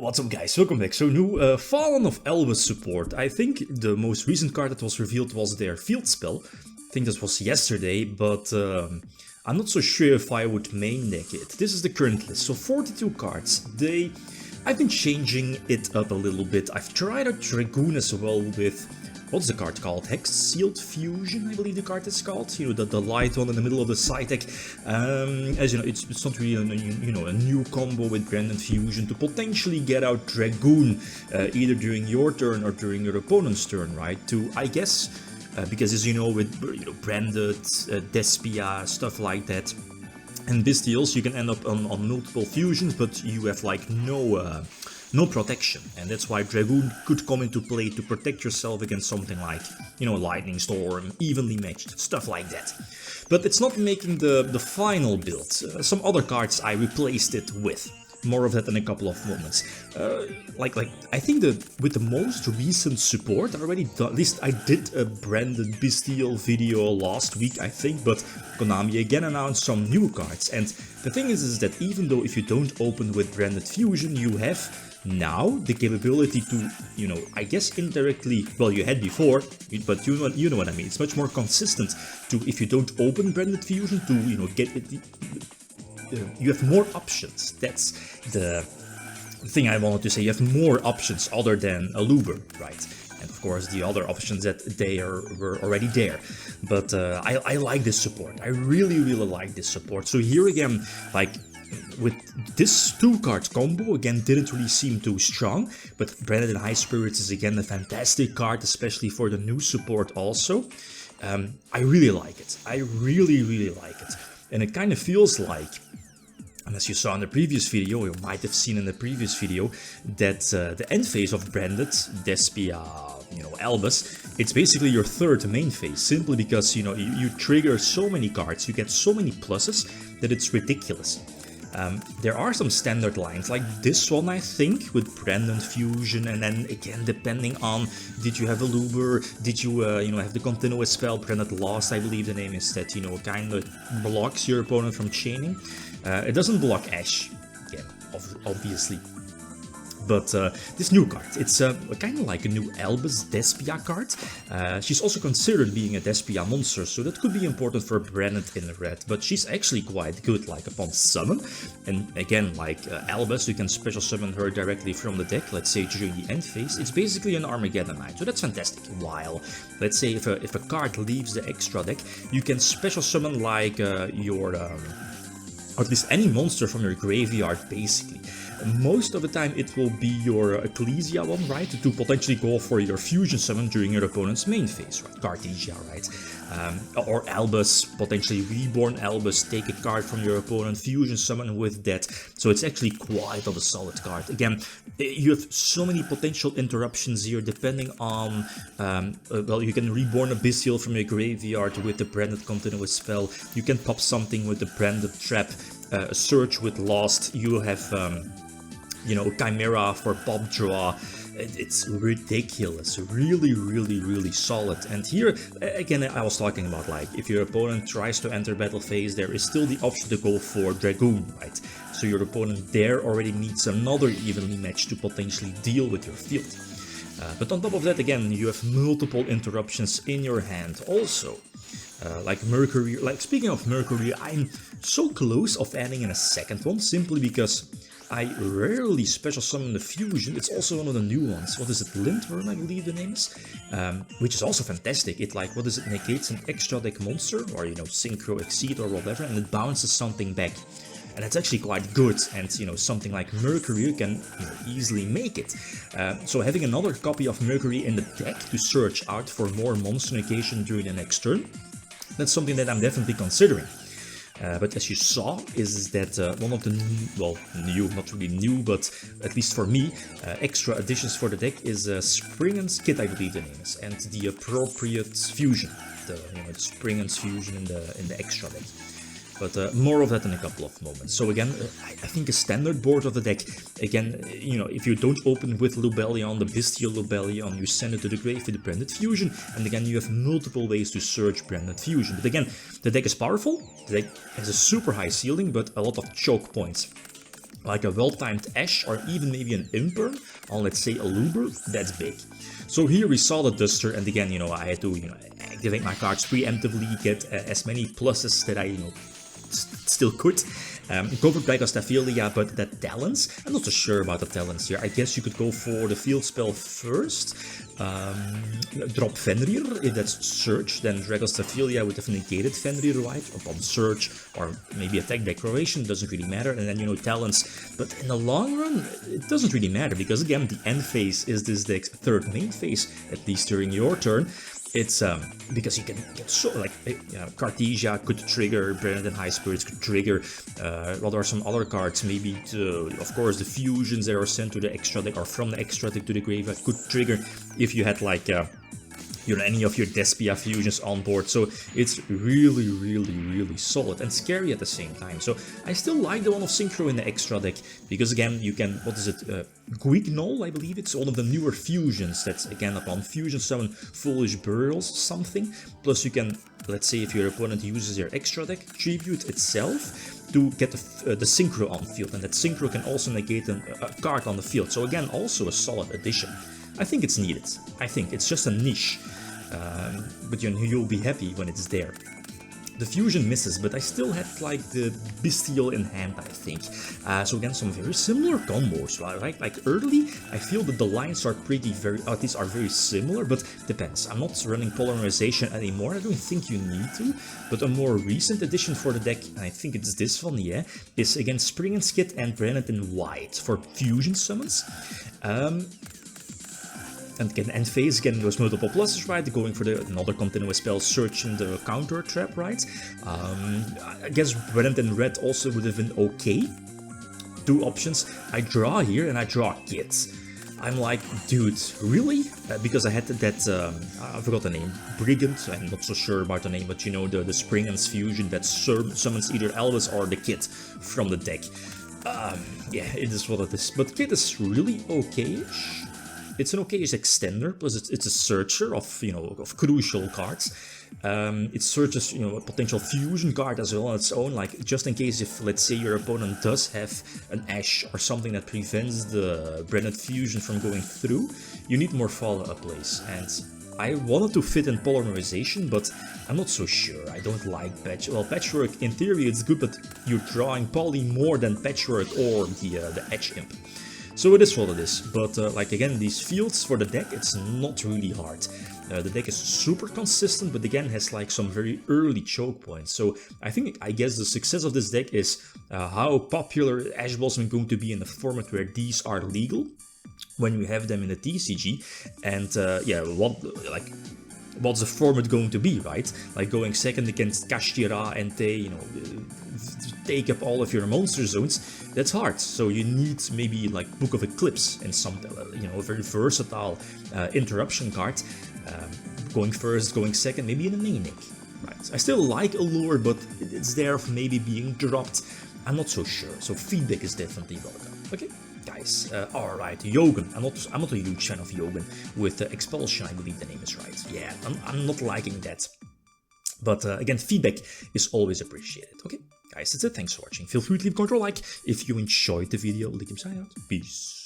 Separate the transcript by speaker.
Speaker 1: What's up guys, welcome back. So new Fallen of Albaz support. I think the most recent card that was revealed was their field spell. I think this was yesterday, but I'm not so sure if I would main deck it. This is the current list, so 42 cards. I've been changing it up a little bit. I've tried out Dragoon as well with, what's the card called? Hex Sealed Fusion, I believe the card is called. You know, the light one in the middle of the side deck. As you know, it's not really a new combo with Branded Fusion to potentially get out Dragoon either during your turn or during your opponent's turn, right? To, I guess, because as you know, with Branded, Despia, stuff like that, and Bystials, you can end up on multiple fusions, but you have like no protection, and that's why Dragoon could come into play to protect yourself against something like, Lightning Storm, evenly matched, stuff like that. But it's not making the final build. Some other cards I replaced it with. More of that in a couple of moments. I think that with the most recent support, already done, at least I did a Branded Bystial video last week, I think, but Konami again announced some new cards. And the thing is that even though if you don't open with Branded Fusion, you have now the capability to, I guess indirectly, well, you had before, but you know what I mean. It's much more consistent to, if you don't open Branded Fusion, to, get it. You have more options. That's the thing I wanted to say. You have more options other than a Luber, right? And of course the other options that were already there. But I like this support. I really like this support. So here again, with this 2-card combo, again, didn't really seem too strong, but Branded in High Spirits is again a fantastic card, especially for the new support also. I really like it. I really like it. And it kind of feels like, and as you saw in the previous video, you might have seen in the previous video, that the end phase of Branded, Despia, Albaz, it's basically your third main phase, simply because, you trigger so many cards, you get so many pluses, that it's ridiculous. There are some standard lines, like this one, I think, with Branded Fusion, and then again, depending on, did you have a Luber, did you, have the continuous spell, Branded Lost, I believe the name is, that, kind of blocks your opponent from chaining. It doesn't block Ash, again, obviously. But this new card, it's kind of like a new Albaz Despia card. She's also considered being a Despia monster, so that could be important for Branded in red. But she's actually quite good, upon summon. And again, Albaz, you can special summon her directly from the deck, let's say during the end phase. It's basically an Armageddon Knight, so that's fantastic. While, let's say, if a card leaves the extra deck, you can special summon your, or at least any monster from your graveyard, basically. Most of the time it will be your Ecclesia one, right? To potentially go for your fusion summon during your opponent's main phase, right? Cartesia, right? Or Albaz, potentially Reborn Albaz, take a card from your opponent, fusion summon with that. So it's actually quite of a solid card. Again, you have so many potential interruptions here, depending on, well, you can Reborn a Bystial from your graveyard with the Branded Continuous Spell. You can pop something with the Branded Trap, Search with Lost. You have, Chimera for pop draw. It's ridiculous, really solid. And here, again, I was talking about, if your opponent tries to enter battle phase, there is still the option to go for Dragoon, right? So your opponent there already needs another evenly match to potentially deal with your field. But on top of that, again, you have multiple interruptions in your hand also. Like Mercury, speaking of Mercury, I'm so close of adding in a second one, simply because I rarely special summon the fusion. It's also one of the new ones. What is it, Lindworm, I believe the name is? Which is also fantastic. It negates an extra deck monster, or Synchro Exceed or whatever, and it bounces something back. And that's actually quite good, and something like Mercury can easily make it. So having another copy of Mercury in the deck to search out for more monster negation during the next turn, that's something that I'm definitely considering. But as you saw, is that one of the new, not really new, but at least for me, extra additions for the deck is Springen's Kit, I believe the name is, and the appropriate fusion, the Springen's fusion in the extra deck. But more of that in a couple of moments. So again, I think a standard board of the deck, again, if you don't open with Lubellion, the Bystial Lubellion, you send it to the grave with the Branded Fusion, and again, you have multiple ways to search Branded Fusion. But again, the deck is powerful, the deck has a super high ceiling, but a lot of choke points. like a well-timed Ash or even maybe an Imperm on, let's say, a Luber, that's big. So here we saw the Duster, and again, you know, I had to, you know, activate my cards preemptively, get as many pluses that I, you know, still could. Covered by Gastaphilia, but that Talons, I'm not so sure about the Talons here. I guess you could go for the field spell first. Drop Fenrir, if that's Search, then Dragostaphilia would have negated Fenrir, right? Upon Search, or maybe attack Declaration, doesn't really matter, and then, you know, Talons. But in the long run, it doesn't really matter, because again, the end phase is this deck's third main phase, at least during your turn. It's because you can get so, like, Cartesia could trigger, Brennett and High Spirits could trigger, what are some other cards, maybe, of course, the fusions that are sent to the extra deck, or from the extra deck to the graveyard could trigger if you had, like, you know, any of your Despia fusions on board. So it's really, really, really solid and scary at the same time. So I still like the one of Synchro in the extra deck, because again, you can, what is it, Guignol, I believe it's one of the newer fusions that's, again, upon fusion summon Foolish Burials something, plus you can, let's say, if your opponent uses your extra deck, tribute itself to get the Synchro on field, and that Synchro can also negate a card on the field. So again, also a solid addition. I think it's needed. I think it's just a niche, but you'll be happy when it's there. The fusion misses, but I still had, like, the Bystial in hand, I think. So again, some very similar combos, right? Like, early, I feel that the lines are at least are very similar, but depends. I'm not running Polymerization anymore, I don't think you need to, but a more recent addition for the deck, and I think it's this one, yeah, is again Spring and Skid and Brennett in white for fusion summons. And again, end phase, again, those multiple pluses, right? Going for another continuous spell, searching the counter trap, right? I guess Brennett in red also would have been okay. Two options. I draw here and I draw Kids. I'm like, dude, really? Because I had that, I forgot the name, Brigand, I'm not so sure about the name, but you know, the Spring and Fusion that summons either Albaz or the Kid from the deck. Yeah, it is what it is. But Kid is really okay-ish. It's an okay-ish extender, plus it's a searcher of, you know, of crucial cards. It searches, you know, a potential fusion card as well on its own, like just in case if, let's say, your opponent does have an Ash or something that prevents the Brennett fusion from going through, you need more follow-up plays. And I wanted to fit in Polymerization, but I'm not so sure. I don't like Patchwork, in theory it's good, but you're drawing Poly more than Patchwork or the Edge Imp. So it is what it is, but like again, these fields for the deck, it's not really hard. The deck is super consistent, but again has like some very early choke points. So I guess the success of this deck is how popular Ash Blossom is going to be in a format where these are legal, when you have them in the TCG, and yeah, what's the format going to be, right? Like going second against Kashtira and they, you know, take up all of your monster zones, that's hard. So you need maybe like Book of Eclipse and some, you know, a very versatile interruption card. Going first, going second, maybe in a main deck, right? I still like Allure, but it's there of maybe being dropped. I'm not so sure. So feedback is definitely welcome. Okay, guys. Alright, Yogan. I'm not a huge fan of Yogan with Expulsion. I believe the name is right. Yeah, I'm not liking that. But again, feedback is always appreciated. Okay, guys, that's it. Thanks for watching. Feel free to leave a comment or like if you enjoyed the video. Sign out. Peace.